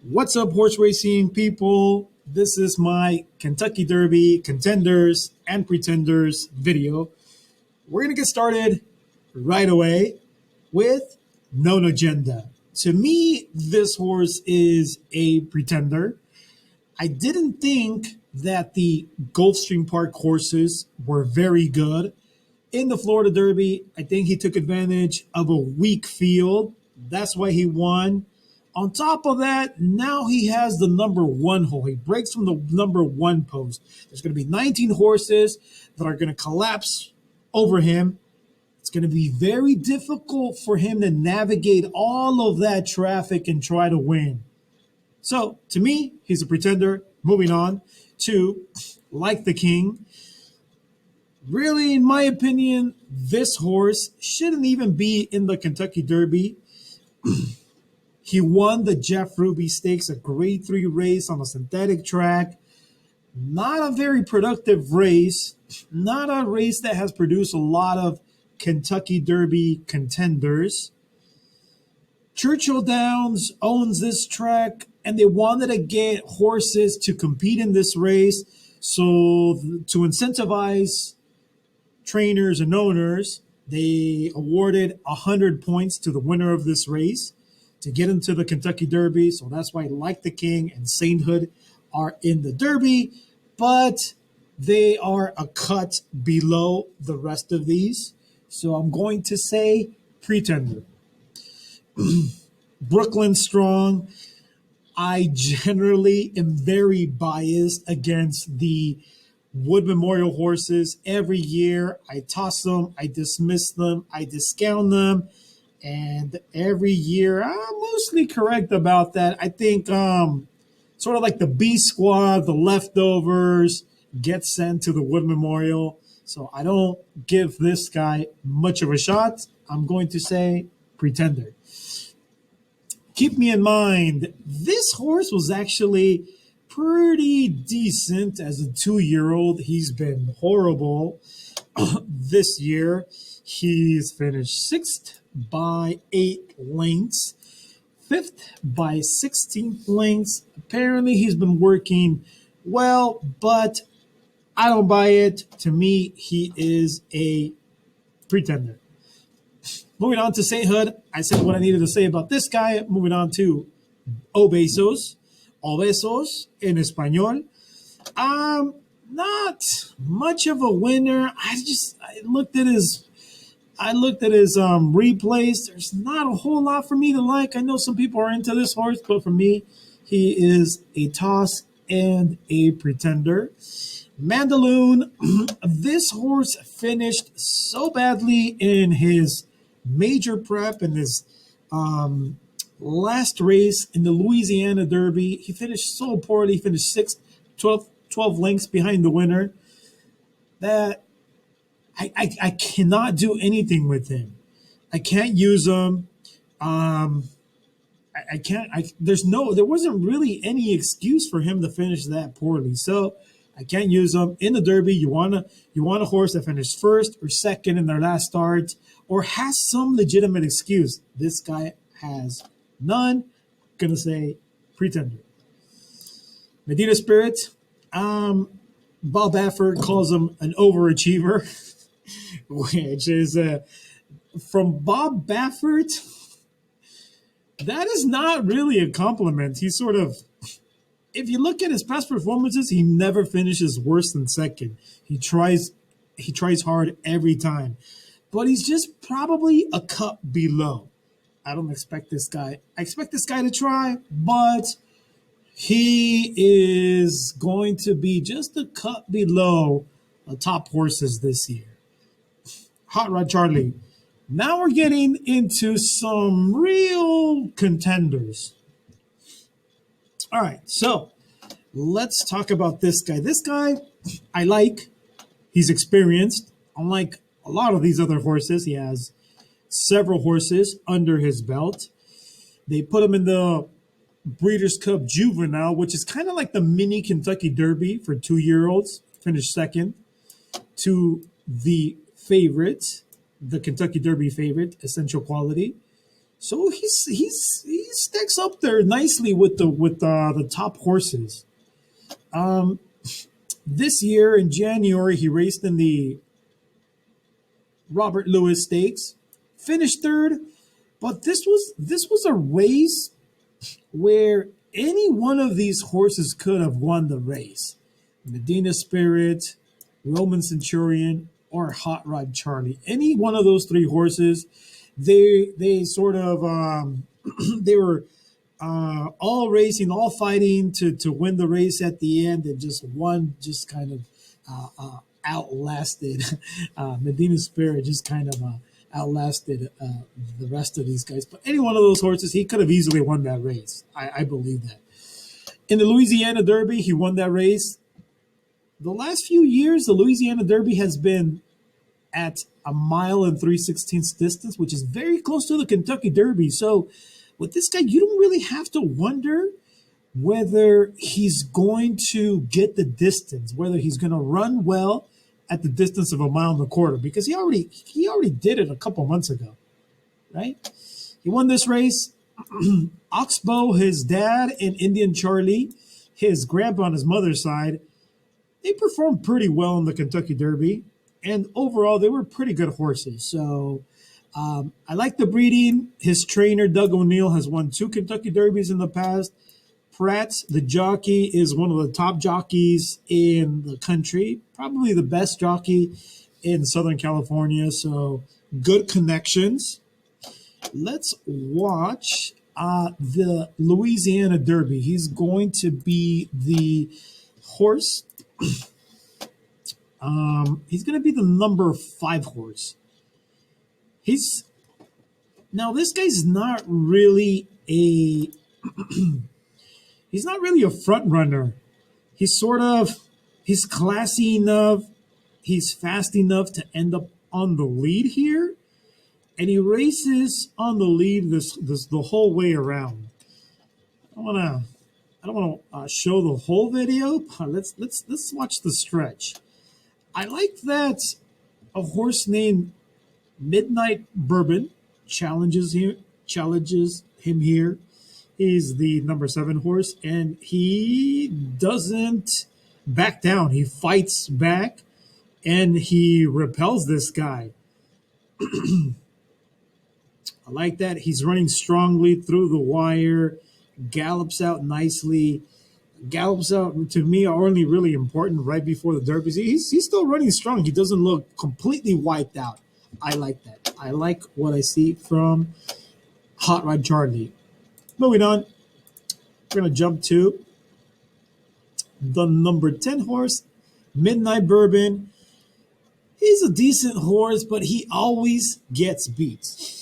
What's up, horse racing people? This is my Kentucky Derby Contenders and Pretenders video. We're going to get started right away with Known Agenda. To me, this horse is a pretender. I didn't think that the Gulfstream Park horses were very good. In the Florida Derby, I think he took advantage of a weak field. That's why he won. On top of that, now he has the number one hole. He breaks from the number one post. There's going to be 19 horses that are going to collapse over him. It's going to be very difficult for him to navigate all of that traffic and try to win. So, to me, he's a pretender. Moving on to Like the King. Really, in my opinion, this horse shouldn't even be in the Kentucky Derby. He won the Jeff Ruby Stakes, a grade 3 race on a synthetic track. Not a very productive race. Not a race that has produced a lot of Kentucky Derby contenders. Churchill Downs owns this track, and they wanted to get horses to compete in this race. So to incentivize trainers and owners, they awarded 100 points to the winner of this race to get into the Kentucky Derby. So that's why Like the King and Sainthood are in the Derby, but they are a cut below the rest of these. So I'm going to say pretender. Brooklyn Strong. I generally am very biased against the Wood Memorial horses. Every year I toss them, I dismiss them, I discount them. And every year, I'm mostly correct about that. I think sort of like the B squad, the leftovers, get sent to the Wood Memorial. So I don't give this guy much of a shot. I'm going to say pretender. Keep Me in Mind. This horse was actually pretty decent as a 2-year-old. He's been horrible this year. He's finished 6th by 8 lengths, 5th by 16 lengths. Apparently, he's been working well, but I don't buy it. To me, he is a pretender. Moving on to Sainthood. I said what I needed to say about this guy. Moving on to Besos. Besos in Espanol. Not much of a winner. I looked at his replays. There's not a whole lot for me to like. I know some people are into this horse, but for me, he is a toss and a pretender. Mandaloun. This horse finished so badly in his major prep in his last race in the Louisiana Derby. He finished so poorly. He finished 6th, 12 lengths behind the winner. That I cannot do anything with him. I can't use him. I can't. There wasn't really any excuse for him to finish that poorly. So I can't use him in the Derby. You want a horse that finished 1st or 2nd in their last start, or has some legitimate excuse. This guy has none. Gonna say pretender. Medina Spirit. Bob Baffert calls him an overachiever, which is from Bob Baffert. That is not really a compliment. He's sort of, if you look at his past performances, he never finishes worse than 2nd. He tries hard every time, but he's just probably a cut below. I don't expect this guy. I expect this guy to try, but he is going to be just a cut below the top horses this year. Hot Rod Charlie. Now we're getting into some real contenders. All right, so let's talk about this guy. This guy I like. He's experienced. Unlike a lot of these other horses, he has several horses under his belt. They put him in the Breeders' Cup Juvenile, which is kind of like the mini Kentucky Derby for 2-year-olds. Finished 2nd to the favorite, the Kentucky Derby favorite, Essential Quality. So he stacks up there nicely with the top horses. Um, this year in January, he raced in the Robert Lewis Stakes, finished third, but this was a race where any one of these horses could have won the race. Medina Spirit, Roman Centurion, or Hot Rod Charlie. Any one of those three horses, they sort of they were all racing, all fighting to win the race at the end, and just one just kind of outlasted Medina Spirit, just kind of outlasted the rest of these guys. But any one of those horses, he could have easily won that race. I believe that. In the Louisiana Derby, he won that race. The last few years, the Louisiana Derby has been at a mile and 3/16 distance, which is very close to the Kentucky Derby. So with this guy, you don't really have to wonder whether he's going to get the distance, whether he's going to run well at the distance of a mile and a quarter, because he already did it a couple months ago, right? He won this race. Oxbow, his dad, and Indian Charlie, his grandpa on his mother's side, they performed pretty well in the Kentucky Derby, and overall they were pretty good horses. So I like the breeding. His trainer Doug O'Neill has won 2 Kentucky Derbies in the past. Pratt, the jockey, is one of the top jockeys in the country, probably the best jockey in Southern California. So good connections. Let's watch the Louisiana Derby. He's going to be the horse. He's going to be the number 5 horse. This guy's not really a he's not really a front runner. He's classy enough, he's fast enough to end up on the lead here, and he races on the lead this the whole way around. I don't want to show the whole video, but let's watch the stretch. I like that a horse named Midnight Bourbon challenges him here. He's the number 7 horse, and he doesn't back down. He fights back, and he repels this guy. I like that. He's running strongly through the wire, gallops out nicely. Gallops out, to me, are only really important right before the Derby. He's still running strong. He doesn't look completely wiped out. I like that. I like what I see from Hot Rod Charlie. Moving on, we're going to jump to the number 10 horse, Midnight Bourbon. He's a decent horse, but he always gets beat.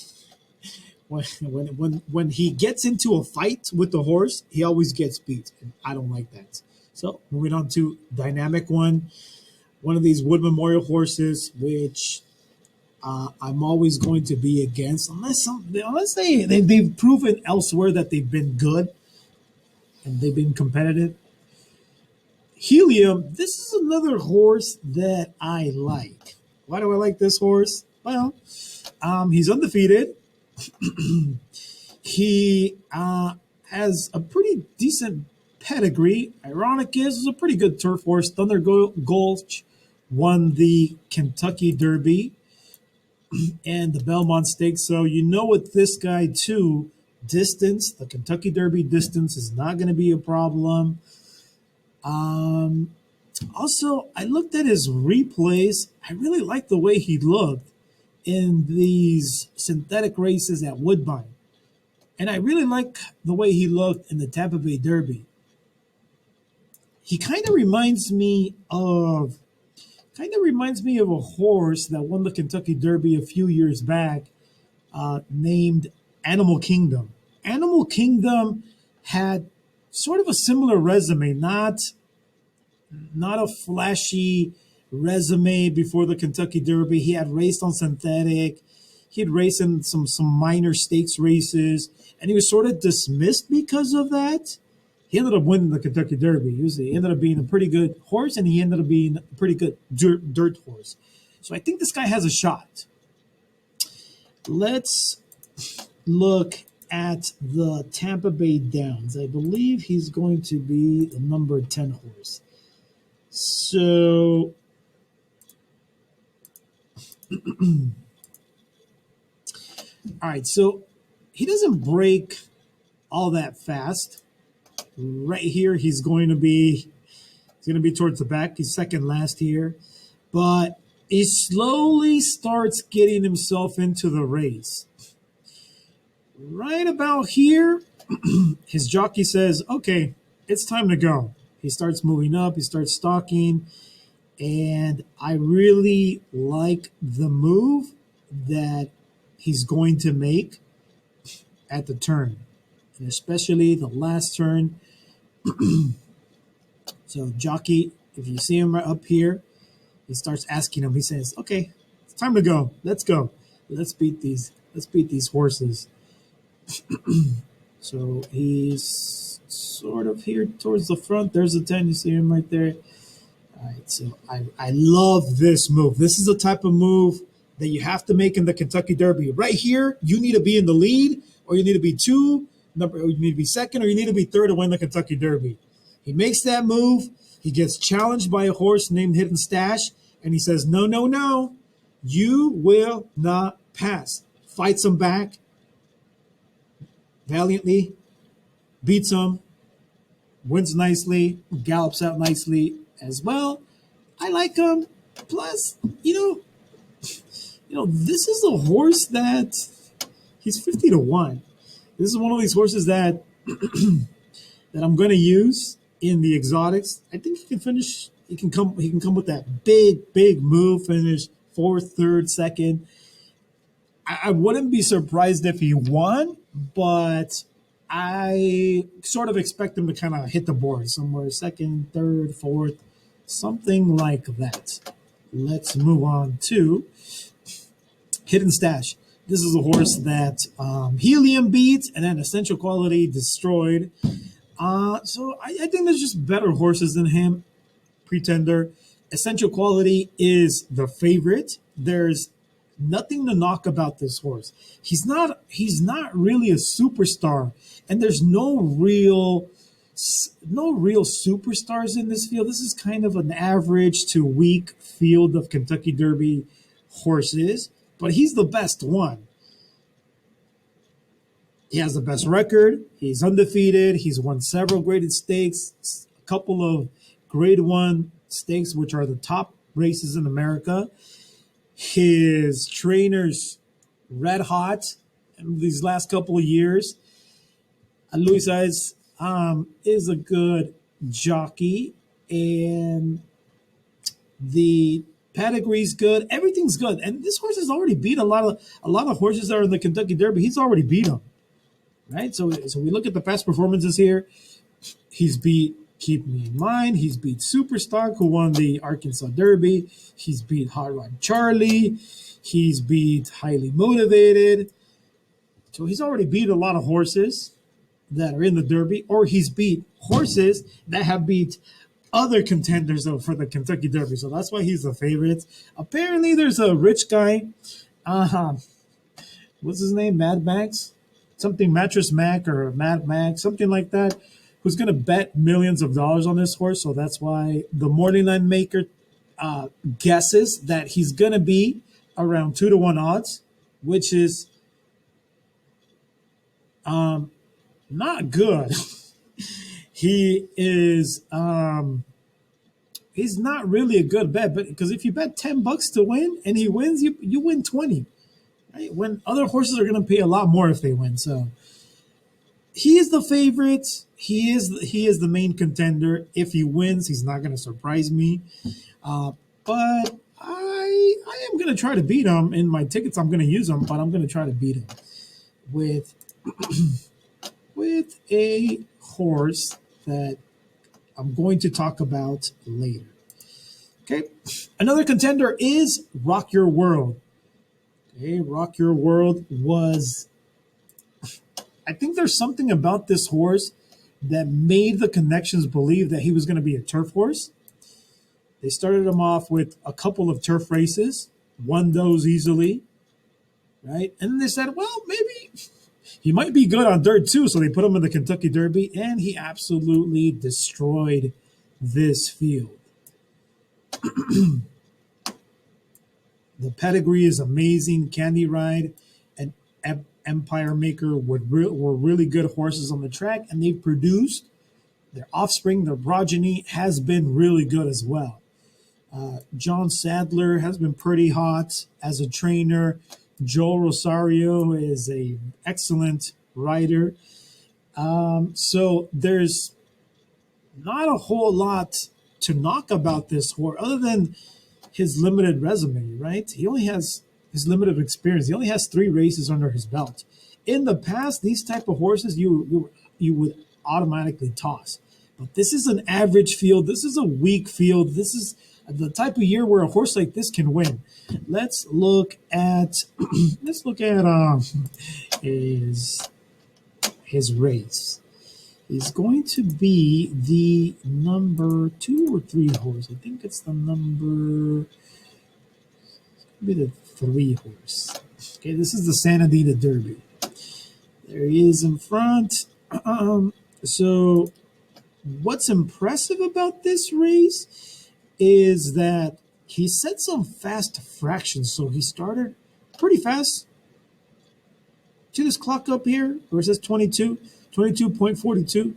When he gets into a fight with the horse, he always gets beat, and I don't like that. So moving on to Dynamic One of these Wood Memorial horses, which I'm always going to be against, unless they've proven elsewhere that they've been good and they've been competitive. Helium, this is another horse that I like. Why do I like this horse? Well, he's undefeated. He has a pretty decent pedigree. Ironic is, it's a pretty good turf horse. Thunder Gulch won the Kentucky Derby and the Belmont Stakes. So you know with this guy too, distance, the Kentucky Derby distance is not going to be a problem. Also, I looked at his replays. I really like the way he looked in these synthetic races at Woodbine. And I really like the way he looked in the Tampa Bay Derby. He kind of reminds me of a horse that won the Kentucky Derby a few years back, named Animal Kingdom. Animal Kingdom had sort of a similar resume, not a flashy resume before the Kentucky Derby. He had raced on synthetic. He had raced in some minor stakes races, and he was sort of dismissed because of that. He ended up winning the Kentucky Derby. He ended up being a pretty good horse, and he ended up being a pretty good dirt horse. So I think this guy has a shot. Let's look at the Tampa Bay Downs. I believe he's going to be the number 10 horse. So, all right, so he doesn't break all that fast. Right here, he's going to be towards the back. He's second last here, but he slowly starts getting himself into the race. Right about here, his jockey says, okay, it's time to go. He starts moving up, he starts stalking, and I really like the move that he's going to make at the turn, and especially the last turn. So jockey, if you see him right up here, he starts asking him, he says, okay, it's time to go. Let's go. Let's beat these horses. So he's sort of here towards the front. There's the 10. You see him right there. All right, so I love this move. This is the type of move that you have to make in the Kentucky Derby. Right here, you need to be in the lead, or you need to be or you need to be second, or you need to be third to win the Kentucky Derby. He makes that move. He gets challenged by a horse named Hidden Stash, and he says, no, no, no, you will not pass. Fights him back valiantly, beats him, wins nicely, gallops out nicely as well. I like him. Plus, this is a horse that he's 50-1. This is one of these horses that that I'm going to use in the exotics. I think he can finish. He can come with that big move. Finish fourth, third, second. I wouldn't be surprised if he won, but I sort of expect him to kind of hit the board somewhere second, third, fourth, something like that. Let's move on to Hidden Stash. This is a horse that Helium beat and then Essential Quality destroyed. So I think there's just better horses than him. Pretender. Essential Quality is the favorite. There's nothing to knock about this horse. He's not really a superstar, and there's no real superstars in this field. This is kind of an average to weak field of Kentucky Derby horses, but he's the best one. He has the best record. He's undefeated. He's won several graded stakes, a couple of grade 1 stakes, which are the top races in America. His trainer's red hot in these last couple of years. Luis Saez is a good jockey, and the pedigree's good. Everything's good, and this horse has already beat a lot of horses that are in the Kentucky Derby. He's already beat them, right? So we look at the past performances here. He's beat Keepmeinmind. He's beat Superstock, who won the Arkansas Derby. He's beat Hot Rod Charlie. He's beat Highly Motivated. So he's already beat a lot of horses that are in the Derby, or he's beat horses that have beat other contenders for the Kentucky Derby. So that's why he's the favorite. Apparently, there's a rich guy. What's his name? Mad Max? Something Mattress Mac or Mad Max, something like that, who's going to bet millions of dollars on this horse. So that's why the morning line maker guesses that he's going to be around 2-1 odds, which is not good. He is he's not really a good bet, but because if you bet $10 to win and he wins, you win 20. Right? When other horses are going to pay a lot more if they win. So he is the favorite. He is the main contender. If he wins, he's not going to surprise me. But I am going to try to beat him in my tickets. I'm going to use him, but I'm going to try to beat him with with a horse that I'm going to talk about later. Okay, another contender is Rock Your World. Okay, Rock Your World was, I think there's something about this horse that made the connections believe that he was going to be a turf horse. They started him off with a couple of turf races, won those easily, right? And then they said, well, he might be good on dirt too, so they put him in the Kentucky Derby, and he absolutely destroyed this field. The pedigree is amazing. Candy Ride and Empire Maker were really good horses on the track, and they've produced their offspring, their progeny has been really good as well. John Sadler has been pretty hot as a trainer. Joel Rosario is a excellent rider. So there's not a whole lot to knock about this horse other than his limited resume, right? He only has his limited experience. He only has 3 races under his belt. In the past, these type of horses you would automatically toss. But this is an average field. This is a weak field. This is the type of year where a horse like this can win. Let's look at his race. He's going to be the number 2 or 3 horse. I think it's the 3 horse. Okay, this is the Santa Dita Derby. There he is in front. So what's impressive about this race is that he set some fast fractions. So he started pretty fast. See this clock up here where it says 22.42.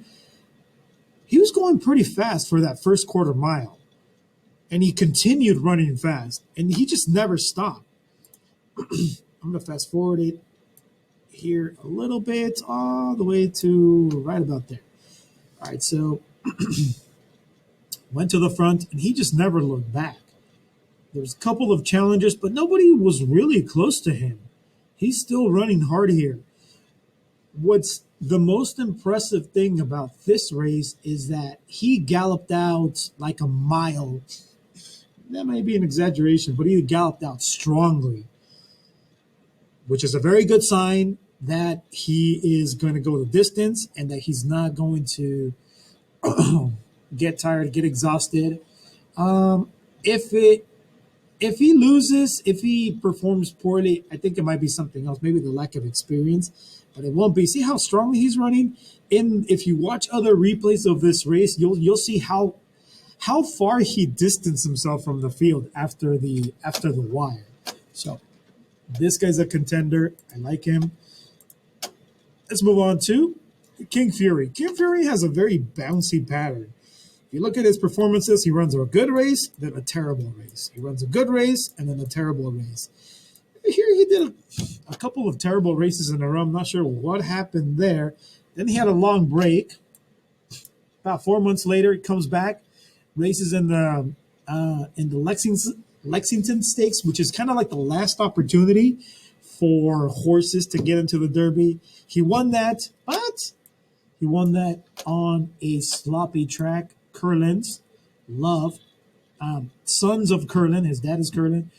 He was going pretty fast for that first quarter mile. And he continued running fast. And he just never stopped. I'm going to fast forward it here a little bit, all the way to right about there. All right, so went to the front, and he just never looked back. There's a couple of challengers, but nobody was really close to him. He's still running hard here. What's the most impressive thing about this race is that he galloped out like a mile. That may be an exaggeration, but he galloped out strongly, which is a very good sign that he is going to go the distance and that he's not going to get tired, get exhausted. If he loses, if he performs poorly, I think it might be something else, maybe the lack of experience, but it won't be. See how strongly he's running? If you watch other replays of this race, you'll see how far he distanced himself from the field after the wire. So this guy's a contender. I like him. Let's move on to King Fury. King Fury has a very bouncy pattern. If you look at his performances, he runs a good race, then a terrible race. He runs a good race, and then a terrible race. Here he did a couple of terrible races in a row. I'm not sure what happened there. Then he had a long break. About 4 months later, he comes back, races in the Lexington Stakes, which is kind of like the last opportunity for horses to get into the Derby. He won that, but he won that on a sloppy track. Curlin's love, sons of Curlin, his dad is Curlin,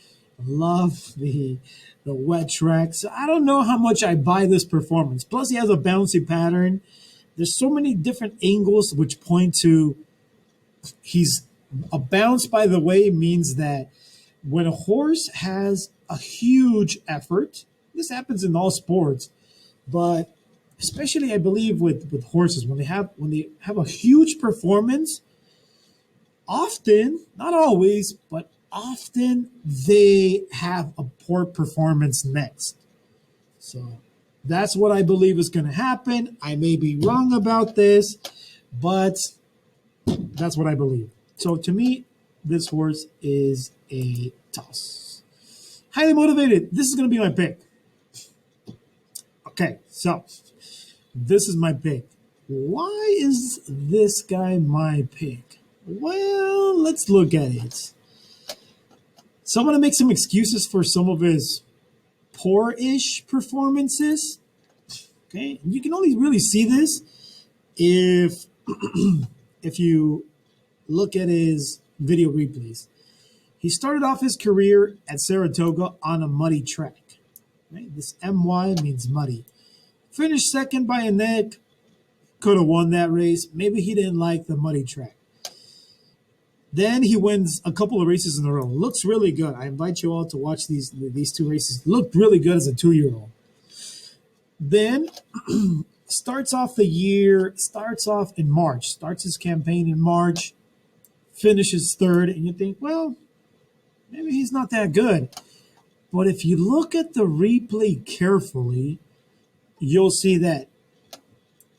love the wet track. So I don't know how much I buy this performance. Plus, he has a bouncy pattern. There's so many different angles which point to he's a bounce, by the way, means that when a horse has a huge effort, this happens in all sports, but especially I believe with horses, when they have a huge performance, often, not always, but often they have a poor performance next. So that's what I believe is going to happen. I may be wrong about this, but that's what I believe. So to me, this horse is a toss. Highly motivated. This is going to be my pick. Okay, so this is my pick. Why is this guy my pick? Well, let's look at it. So I'm going to make some excuses for some of his poor-ish performances. Okay, and you can only really see this if you look at his video replays. He started off his career at Saratoga on a muddy track. Right? This MY means muddy. Finished second by a neck. Could have won that race. Maybe he didn't like the muddy track. Then he wins a couple of races in a row. Looks really good. I invite you all to watch these 2 races. Looked really good as a 2-year-old. Then starts off the year, starts off in March, starts his campaign in March, finishes third, and you think, well, maybe he's not that good. But if you look at the replay carefully, you'll see that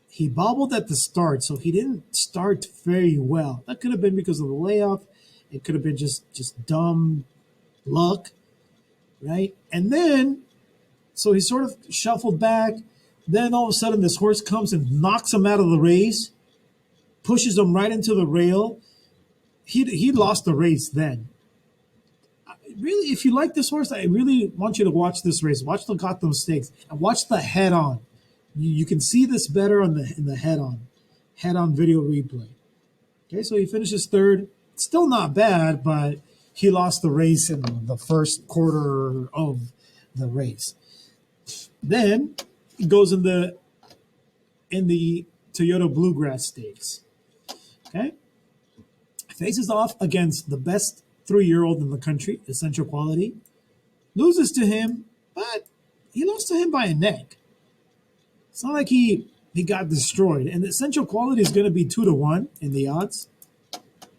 he bobbled at the start, so he didn't start very well. That could have been because of the layoff. It could have been just dumb luck, right? And then, so he sort of shuffled back. Then all of a sudden, this horse comes and knocks him out of the race, pushes him right into the rail. He lost the race then. Really, if you like this horse, I really want you to watch this race. Watch the Gotham Stakes and watch the head on. You can see this better in the head on video replay. Okay, so he finishes third. Still not bad, but he lost the race in the first quarter of the race. Then he goes in the Toyota Bluegrass Stakes. Okay, faces off against the best 3-year-old in the country, Essential Quality. Loses to him, but he lost to him by a neck. It's not like he got destroyed. And Essential Quality is going to be 2-1 in the odds.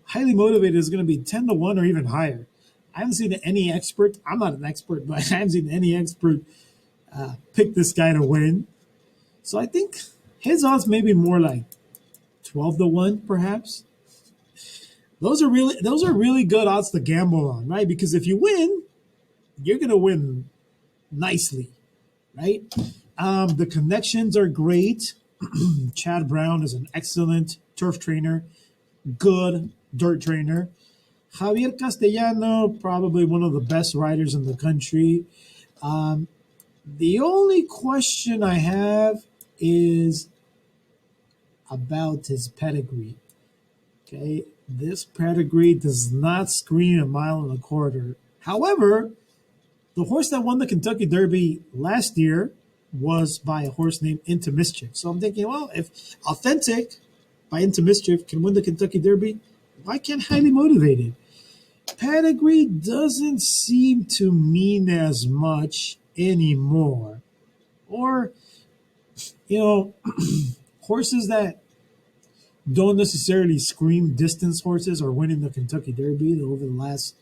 Highly Motivated is going to be 10-1 or even higher. I haven't seen any expert. I'm not an expert, but I haven't seen any expert pick this guy to win. So I think his odds may be more like 12-1, perhaps. Those are really good odds to gamble on, right? Because if you win, you're going to win nicely, right? The connections are great. Chad Brown is an excellent turf trainer, good dirt trainer. Javier Castellano, probably one of the best riders in the country. The only question I have is about his pedigree. Okay, this pedigree does not scream a mile and a quarter. However, the horse that won the Kentucky Derby last year was by a horse named Into Mischief. So I'm thinking, well, if Authentic by Into Mischief can win the Kentucky Derby, why can't Highly Motivated? Pedigree doesn't seem to mean as much anymore. Or, horses that don't necessarily scream distance horses are winning the Kentucky Derby over the last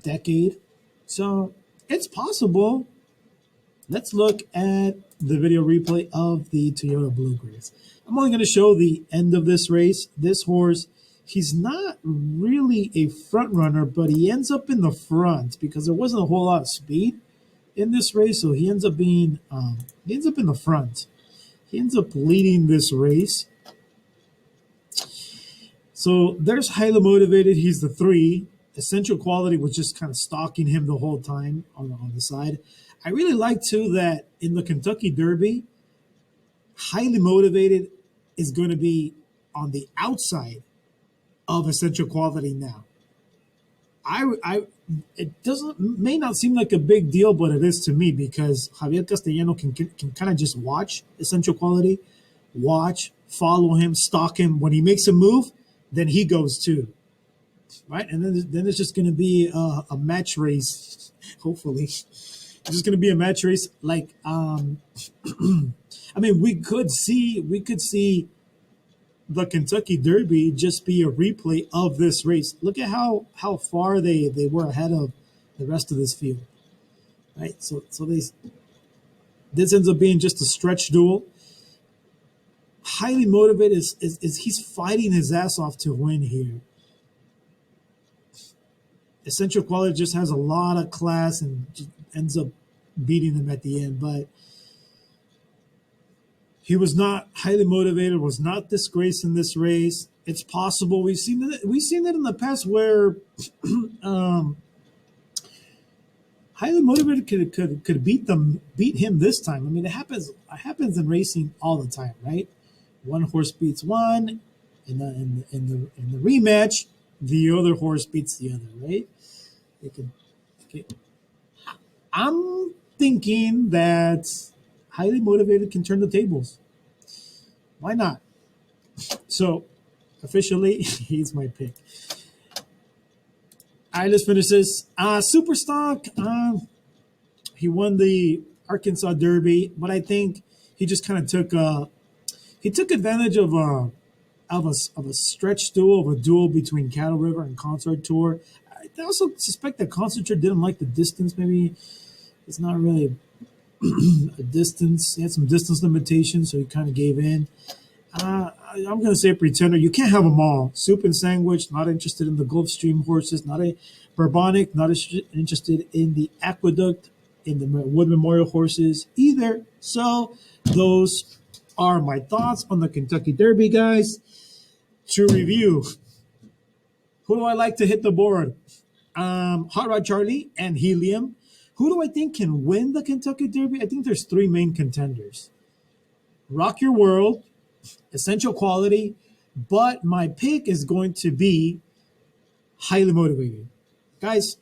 decade. So it's possible. Let's look at the video replay of the Toyota Bluegrass. I'm only going to show the end of this race. This horse, he's not really a front runner, but he ends up in the front because there wasn't a whole lot of speed in this race. So he ends up in the front. He ends up leading this race. So there's Highly Motivated. He's the 3. Essential Quality was just kind of stalking him the whole time on the side. I really like, too, that in the Kentucky Derby, Highly Motivated is going to be on the outside of Essential Quality now. It may not seem like a big deal, but it is to me because Javier Castellano can kind of just watch Essential Quality, follow him, stalk him. When he makes a move, then he goes too, right? And then it's just going to be a match race, hopefully. It's just going to be a match race. Like, I mean, we could see the Kentucky Derby just be a replay of this race. Look at how far they were ahead of the rest of this field, right? So this ends up being just a stretch duel. Highly Motivated is he's fighting his ass off to win here. Essential Quality just has a lot of class and just ends up beating him at the end, but he was not Highly Motivated, was not disgraced in this race. It's possible. We've seen it in the past where Highly Motivated could beat him this time. I mean, it happens in racing all the time, right? One horse beats one, in the rematch, the other horse beats the other, right? I'm thinking that Highly Motivated can turn the tables. Why not? So, officially, he's my pick. All right, let's finish this. Superstock, he won the Arkansas Derby, but I think He just kind of took advantage of a stretch duel, of a duel between Cattle River and Concert Tour. I also suspect that Concert Tour didn't like the distance. Maybe it's not really a distance. He had some distance limitations, so he kind of gave in. I'm going to say Pretender. You can't have them all. Soup and Sandwich, not interested in the Gulfstream horses. Not a Bourbonic, not interested in the Aqueduct, in the Wood Memorial horses either. So those are my thoughts on the Kentucky Derby, guys. To review, who do I like to hit the board? Hot Rod Charlie and Helium. Who do I think can win the Kentucky Derby? I think there's three main contenders. Rock Your World, Essential Quality, but my pick is going to be Highly Motivated. Guys,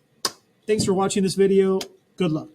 thanks for watching this video. Good luck.